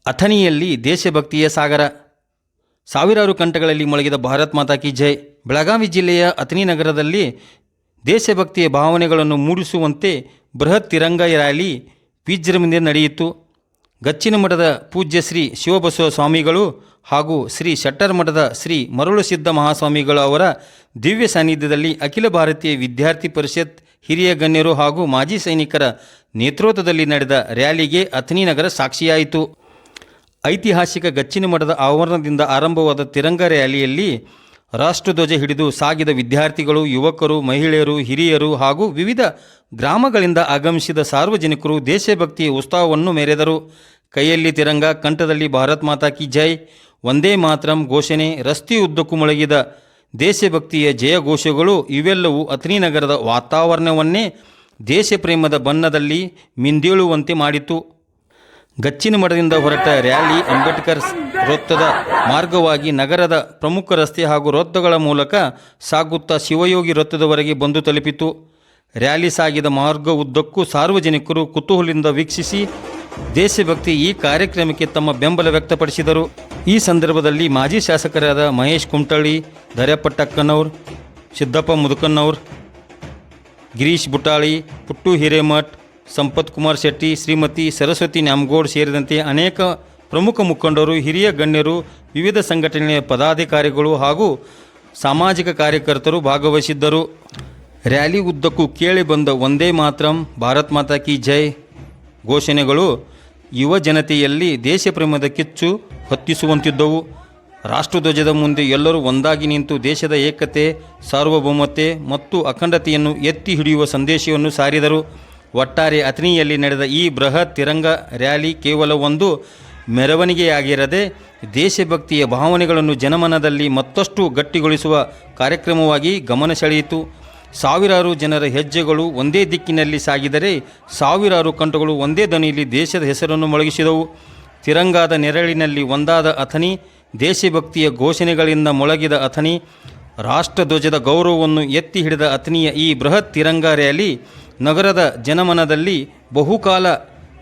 ಅಥಣಿಯಲ್ಲಿ ದೇಶಭಕ್ತಿಯ ಸಾಗರ. ಸಾವಿರಾರು ಕಂಠಗಳಲ್ಲಿ ಮೊಳಗಿದ ಭಾರತ್ ಮಾತಾ ಕಿ ಜೈ. ಬೆಳಗಾವಿ ಜಿಲ್ಲೆಯ ಅಥಣಿ ನಗರದಲ್ಲಿ ದೇಶಭಕ್ತಿಯ ಭಾವನೆಗಳನ್ನು ಮೂಡಿಸುವಂತೆ ಬೃಹತ್ ತಿರಂಗ ರ್ಯಾಲಿ ವಿಜೃಂಭಣೆಯಿಂದ ನಡೆಯಿತು. ಗಚ್ಚಿನ ಮಠದ ಪೂಜ್ಯ ಶ್ರೀ ಶಿವಬಸವ ಸ್ವಾಮಿಗಳು ಹಾಗೂ ಶ್ರೀ ಶೆಟ್ಟರ್ ಮಠದ ಶ್ರೀ ಮರುಳಸಿದ್ಧ ಮಹಾಸ್ವಾಮಿಗಳು ಅವರ ದಿವ್ಯ ಸಾನ್ನಿಧ್ಯದಲ್ಲಿ ಅಖಿಲ ಭಾರತೀಯ ವಿದ್ಯಾರ್ಥಿ ಪರಿಷತ್ ಹಿರಿಯ ಗಣ್ಯರು ಹಾಗೂ ಮಾಜಿ ಸೈನಿಕರ ನೇತೃತ್ವದಲ್ಲಿ ನಡೆದ ರ್ಯಾಲಿಗೆ ಅಥಣಿ ನಗರ ಸಾಕ್ಷಿಯಾಯಿತು. ಐತಿಹಾಸಿಕ ಗಚ್ಚಿನ ಮಠದ ಆವರಣದಿಂದ ಆರಂಭವಾದ ತಿರಂಗ ರ್ಯಾಲಿಯಲ್ಲಿ ರಾಷ್ಟ್ರಧ್ವಜ ಹಿಡಿದು ಸಾಗಿದ ವಿದ್ಯಾರ್ಥಿಗಳು, ಯುವಕರು, ಮಹಿಳೆಯರು, ಹಿರಿಯರು ಹಾಗೂ ವಿವಿಧ ಗ್ರಾಮಗಳಿಂದ ಆಗಮಿಸಿದ ಸಾರ್ವಜನಿಕರು ದೇಶಭಕ್ತಿಯ ಉತ್ಸಾಹವನ್ನು ಮೆರೆದರು. ಕೈಯಲ್ಲಿ ತಿರಂಗ, ಕಂಠದಲ್ಲಿ ಭಾರತ್ ಮಾತಾ ಕಿ ಜೈ, ವಂದೇ ಮಾತರಂ ಘೋಷಣೆ, ರಸ್ತೆಯುದ್ದಕ್ಕೂ ಮೊಳಗಿದ ದೇಶಭಕ್ತಿಯ ಜಯಘೋಷಗಳು ಇವೆಲ್ಲವೂ ಅಥಣಿ ನಗರದ ವಾತಾವರಣವನ್ನೇ ದೇಶಪ್ರೇಮದ ಬಣ್ಣದಲ್ಲಿ ಮಿಂದೇಳುವಂತೆ ಮಾಡಿತು. ಗಚ್ಚಿನ ಮಠದಿಂದ ಹೊರಟ ರ್ಯಾಲಿ ಅಂಬೇಡ್ಕರ್ ವೃತ್ತದ ಮಾರ್ಗವಾಗಿ ನಗರದ ಪ್ರಮುಖ ರಸ್ತೆ ಹಾಗೂ ವೃತ್ತಗಳ ಮೂಲಕ ಸಾಗುತ್ತಾ ಶಿವಯೋಗಿ ವೃತ್ತದವರೆಗೆ ಬಂದು ತಲುಪಿತು. ರ್ಯಾಲಿ ಸಾಗಿದ ಮಾರ್ಗ ಉದ್ದಕ್ಕೂ ಸಾರ್ವಜನಿಕರು ಕುತೂಹಲದಿಂದ ವೀಕ್ಷಿಸಿ ದೇಶಭಕ್ತಿ ಈ ಕಾರ್ಯಕ್ರಮಕ್ಕೆ ತಮ್ಮ ಬೆಂಬಲ ವ್ಯಕ್ತಪಡಿಸಿದರು. ಈ ಸಂದರ್ಭದಲ್ಲಿ ಮಾಜಿ ಶಾಸಕರಾದ ಮಹೇಶ್ ಕುಮಟಳ್ಳಿ, ಧರ್ಯಪಟ್ಟಕ್ಕನವ್ರ, ಸಿದ್ದಪ್ಪ ಮುದುಕನ್ನವ್ರ, ಗಿರೀಶ್ ಬುಟಾಳಿ, ಪುಟ್ಟು ಹಿರೇಮಠ್, ಸಂಪತ್ ಕುಮಾರ್ ಶೆಟ್ಟಿ, ಶ್ರೀಮತಿ ಸರಸ್ವತಿ ನ್ಯಾಮಗೋಡ್ ಸೇರಿದಂತೆ ಅನೇಕ ಪ್ರಮುಖ ಮುಖಂಡರು, ಹಿರಿಯ ಗಣ್ಯರು, ವಿವಿಧ ಸಂಘಟನೆಯ ಪದಾಧಿಕಾರಿಗಳು ಹಾಗೂ ಸಾಮಾಜಿಕ ಕಾರ್ಯಕರ್ತರು ಭಾಗವಹಿಸಿದ್ದರು. ರ್ಯಾಲಿ ಉದ್ದಕ್ಕೂ ಕೇಳಿ ಬಂದ ವಂದೇ ಮಾತರಂ, ಭಾರತ್ ಮಾತಾ ಕಿ ಜೈ ಘೋಷಣೆಗಳು ಯುವ ಜನತೆಯಲ್ಲಿ ದೇಶಪ್ರೇಮದ ಕಿಚ್ಚು ಹೊತ್ತಿಸುವಂತಿದ್ದವು. ರಾಷ್ಟ್ರಧ್ವಜದ ಮುಂದೆ ಎಲ್ಲರೂ ಒಂದಾಗಿ ನಿಂತು ದೇಶದ ಏಕತೆ, ಸಾರ್ವಭೌಮತೆ ಮತ್ತು ಅಖಂಡತೆಯನ್ನು ಎತ್ತಿ ಹಿಡಿಯುವ ಸಂದೇಶವನ್ನು ಸಾರಿದರು. ಒಟ್ಟಾರೆ ಅಥಣಿಯಲ್ಲಿ ನಡೆದ ಈ ಬೃಹತ್ ತಿರಂಗ ರ್ಯಾಲಿ ಕೇವಲ ಒಂದು ಮೆರವಣಿಗೆಯಾಗಿರದೆ ದೇಶಭಕ್ತಿಯ ಭಾವನೆಗಳನ್ನು ಜನಮನದಲ್ಲಿ ಮತ್ತಷ್ಟು ಗಟ್ಟಿಗೊಳಿಸುವ ಕಾರ್ಯಕ್ರಮವಾಗಿ ಗಮನ ಸೆಳೆಯಿತು. ಸಾವಿರಾರು ಜನರ ಹೆಜ್ಜೆಗಳು ಒಂದೇ ದಿಕ್ಕಿನಲ್ಲಿ ಸಾಗಿದರೆ ಸಾವಿರಾರು ಕಂಠಗಳು ಒಂದೇ ದನಿಯಲ್ಲಿ ದೇಶದ ಹೆಸರನ್ನು ಮೊಳಗಿಸಿದವು. ತಿರಂಗಾದ ನೆರಳಿನಲ್ಲಿ ಒಂದಾದ ಅಥಣಿ, ದೇಶಭಕ್ತಿಯ ಘೋಷಣೆಗಳಿಂದ ಮೊಳಗಿದ ಅಥಣಿ, ರಾಷ್ಟ್ರಧ್ವಜದ ಗೌರವವನ್ನು ಎತ್ತಿ ಹಿಡಿದ ಅಥಣಿಯ ಈ ಬೃಹತ್ ತಿರಂಗ ರ್ಯಾಲಿ ನಗರದ ಜನಮನದಲ್ಲಿ ಬಹುಕಾಲ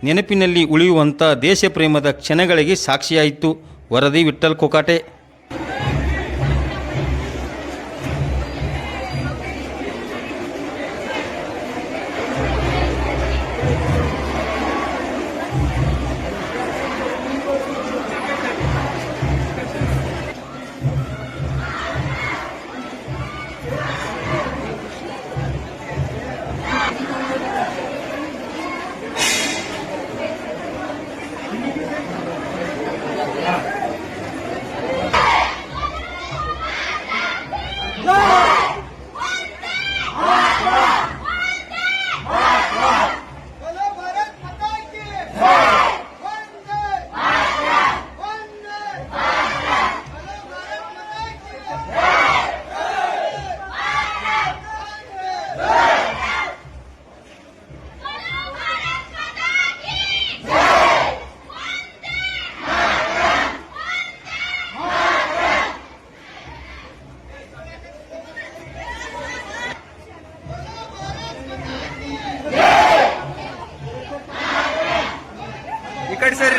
ನೆನಪಿನಲ್ಲಿ ಉಳಿಯುವಂಥ ದೇಶಪ್ರೇಮದ ಕ್ಷಣಗಳಿಗೆ ಸಾಕ್ಷಿಯಾಯಿತು. ವರದಿ ವಿಠ್ಠಲ್ ಕೋಕಾಟೆ.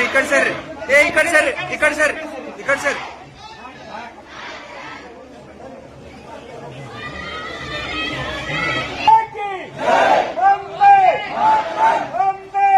इकड़ सर ए इकड़ सर वंदे